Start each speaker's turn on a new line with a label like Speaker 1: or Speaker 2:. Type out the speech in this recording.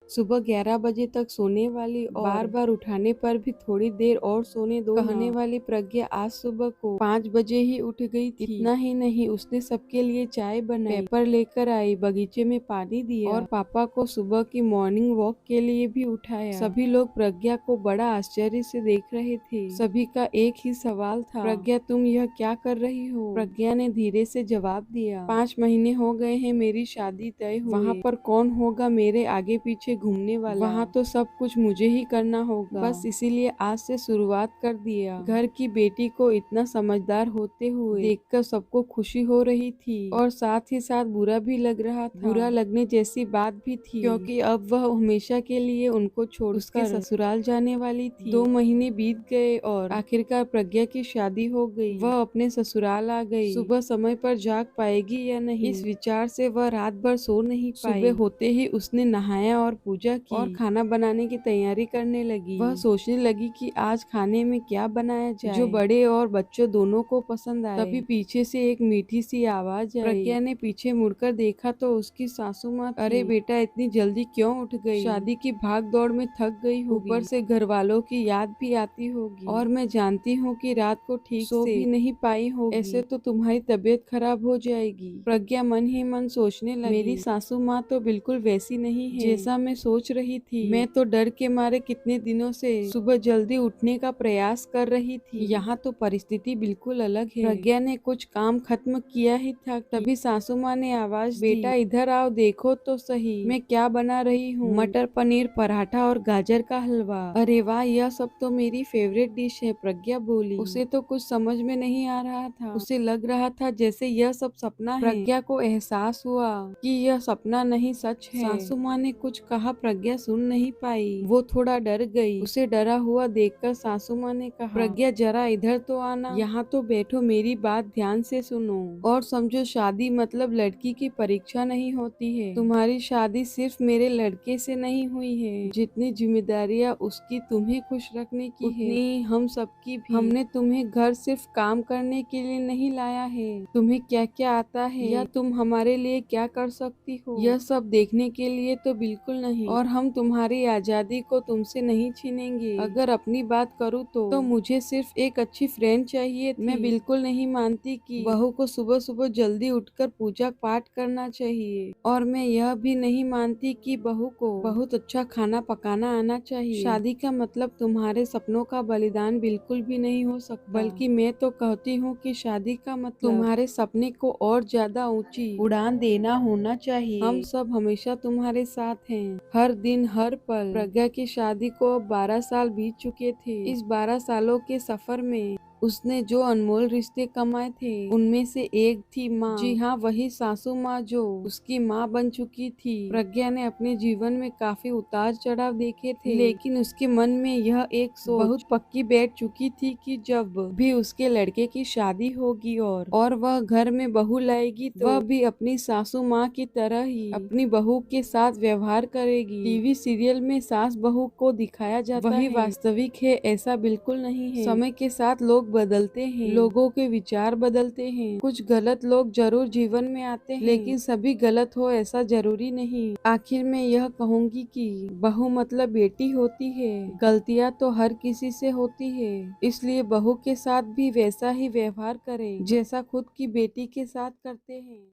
Speaker 1: सुबह 11 बजे तक सोने वाली और बार बार उठाने पर भी थोड़ी देर और सोने दो कहने वाली प्रज्ञा आज सुबह को 5 बजे ही उठ गई थी। इतना ही नहीं, उसने सबके लिए चाय बनाई, पेपर लेकर आई, बगीचे में पानी दिया और पापा को सुबह की मॉर्निंग वॉक के लिए भी उठाया। सभी लोग प्रज्ञा को बड़ा आश्चर्य से देख रहे थे। सभी का एक ही सवाल था, प्रज्ञा तुम यह क्या कर रही हो? प्रज्ञा ने धीरे से जवाब दिया, 5 महीने हो गए हैं मेरी शादी तय हुए। वहाँ पर कौन होगा मेरे आगे पीछे घूमने वाला? वहाँ तो सब कुछ मुझे ही करना होगा। बस इसीलिए आज से शुरुआत कर दिया। घर की बेटी को इतना समझदार होते हुए देखकर सबको खुशी हो रही थी और साथ ही साथ बुरा भी लग रहा था। बुरा लगने जैसी बात भी थी क्योंकि अब वह हमेशा के लिए उनको छोड़ उसके ससुराल जाने वाली थी। 2 महीने बीत गए और आखिरकार प्रज्ञा की शादी हो गई। वह अपने ससुराल आ गई। सुबह समय पर जाग पाएगी या नहीं, इस विचार से वह रात भर सो नहीं पाई। सुबह होते ही उसने नहाया और पूजा की और खाना बनाने की तैयारी करने लगी। वह सोचने लगी कि आज खाने में क्या बनाया जाए जो बड़े और बच्चों दोनों को पसंद आए। तभी पीछे से एक मीठी सी आवाज आई। प्रज्ञा ने पीछे मुड़कर देखा तो उसकी सासू माँ थी। अरे बेटा, इतनी जल्दी क्यों उठ गई? शादी की भाग दौड़ में थक गई होगी, ऊपर से घर वालों की याद भी आती होगी और मैं जानती हूँ कि रात को ठीक सो भी नहीं पाई होगी, ऐसे तो तुम्हारी तबीयत खराब हो जाएगी। प्रज्ञा मन ही मन सोचने लगी, मेरी सासू माँ तो बिल्कुल वैसी नहीं है जैसा मैं सोच रही थी। मैं तो डर के मारे कितने दिनों से सुबह जल्दी उठने का प्रयास कर रही थी। यहाँ तो परिस्थिति बिल्कुल अलग है। प्रज्ञा ने कुछ काम खत्म किया ही था, तभी सासू माँ ने आवाज दी, बेटा इधर आओ, देखो तो सही मैं क्या बना रही हूँ। मटर पनीर पराठा और गाजर का हलवा। अरे वाह, यह सब तो मेरी फेवरेट डिश है, प्रज्ञा बोली। उसे तो कुछ समझ में नहीं आ रहा था। उसे लग रहा था जैसे यह सब सपना है। प्रज्ञा को एहसास हुआ कि यह सपना नहीं सच है। सासू माँ ने कुछ कहा, प्रज्ञा सुन नहीं पाई। वो थोड़ा डर गई। उसे डरा हुआ देखकर सासू माँ ने कहा, प्रज्ञा जरा इधर तो आना, यहाँ तो बैठो, मेरी बात ध्यान से सुनो और समझो, शादी मतलब लड़की की परीक्षा नहीं होती है। तुम्हारी शादी सिर्फ मेरे लड़के से नहीं हुई है। जितनी जिम्मेदारियाँ उसकी तुम्हें खुश रखने की है, उतनी हम सबकी भी। हमने तुम्हें घर सिर्फ काम करने के लिए नहीं लाया है। तुम्हें क्या क्या आता है या तुम हमारे लिए क्या कर सकती हो, यह सब देखने के लिए तो बिल्कुल नहीं। और हम तुम्हारी आजादी को तुमसे नहीं छीनेंगे। अगर अपनी बात करूँ तो मुझे सिर्फ एक अच्छी फ्रेंड चाहिए थी। मैं बिल्कुल नहीं मानती कि बहू को सुबह सुबह जल्दी उठकर पूजा पाठ करना चाहिए और मैं यह भी नहीं मानती कि बहू को बहुत अच्छा खाना पकाना आना चाहिए। शादी का मतलब तुम्हारे सपनों का बलिदान बिल्कुल भी नहीं हो सकता। बल्कि मैं तो कहती हूँ कि शादी का मतलब तुम्हारे सपने को और ज्यादा ऊंची उड़ान देना होना चाहिए। हम सब हमेशा तुम्हारे साथ हैं, हर दिन हर पल। प्रज्ञा की शादी को अब 12 साल बीत चुके थे। इस 12 सालों के सफर में उसने जो अनमोल रिश्ते कमाए थे उनमें से एक थी माँ। जी हाँ, वही सासू माँ जो उसकी माँ बन चुकी थी। प्रज्ञा ने अपने जीवन में काफी उतार चढ़ाव देखे थे, लेकिन उसके मन में यह एक सोच बहुत पक्की बैठ चुकी थी कि जब भी उसके लड़के की शादी होगी और वह घर में बहू लाएगी तो वह भी अपनी सासू माँ की तरह ही अपनी बहू के साथ व्यवहार करेगी। टीवी सीरियल में सास बहू को दिखाया जाता वही वास्तविक है, ऐसा बिल्कुल नहीं है। समय के साथ लोग बदलते हैं, लोगों के विचार बदलते हैं। कुछ गलत लोग जरूर जीवन में आते हैं, लेकिन सभी गलत हो ऐसा जरूरी नहीं। आखिर में यह कहूँगी कि बहू मतलब बेटी होती है। गलतियाँ तो हर किसी से होती है, इसलिए बहू के साथ भी वैसा ही व्यवहार करें जैसा खुद की बेटी के साथ करते हैं।